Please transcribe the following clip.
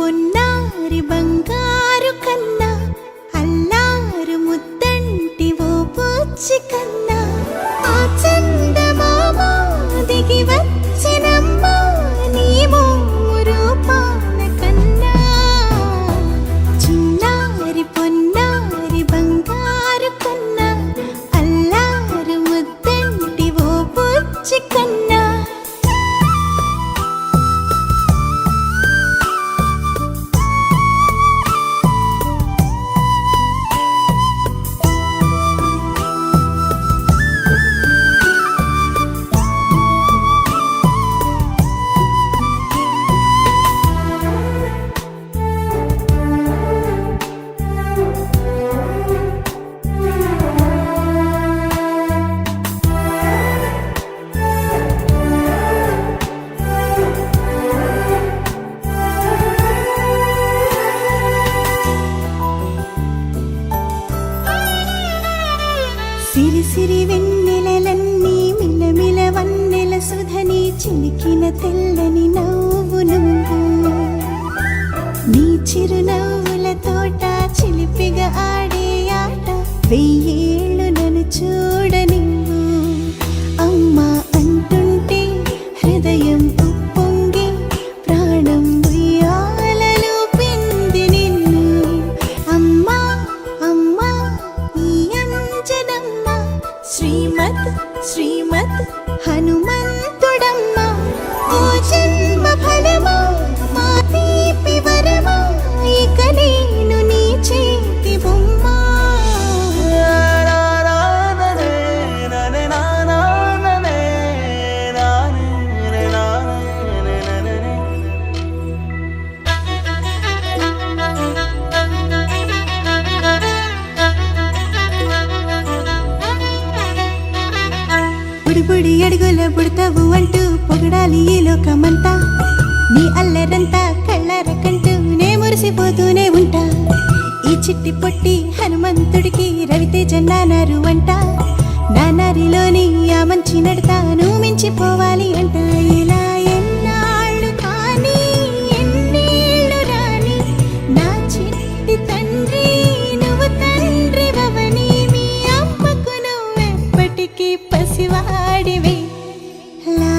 పొన్నారి బంగారు కన్నా అల్లారు ముద్దంటి ఓ పూచి కన్నా ఆ చందమామ దిగి వచ్చినమ్మా నీ రూపాన కన్నా చిన్నారి పొన్నారి బంగారు కన్నా అల్లారు ముద్దంటి ఓ పూచి కన్నా సిరి సిరి వెన్నెలలన్నీ మిలమిల వన్నెల సుధని చిలికిన తెల్లని నవ్వు నువ్వు నీ చిరునవ్వుల తోట చిలిపిగా ఆడే ఆట వెయ్యేళ్ళు నన్ను చూడ నువ్వు అమ్మా అంటుంటే హృదయం ఉప్పొంగి ప్రాణం ఉయ్యాలలో పింది నిన్ను అమ్మా అమ్మా ఈ అంజనమ్మ శ్రీమత్ శ్రీమత్ హనుమంతుడమ్మ ఓ జన్మ ఫలమా మా తీపి వరమా ఇక నేను నీ చేతి బొమ్మ బుడి అడుగుల బుడతావు అంటూ పొగడాలి ఈ లోకమంతా నీ అల్లరంతా కళ్ళరకంటూ నే మురిసిపోతూనే ఉంటా ఈ చిట్టి పొట్టి హనుమంతుడికి రవితేజ నానారు అంట నానారిలోని ఆ మంచి నడతాను మించిపోవాలి అంట ఇలా ఎన్నాళ్ళు కానీ ఎన్నేళ్ళు రాని నా చిట్టి తండ్రి నువ్వు తండ్రి భవని మీ అమ్మకు నువ్వెప్పటికీ పసివాడివి లా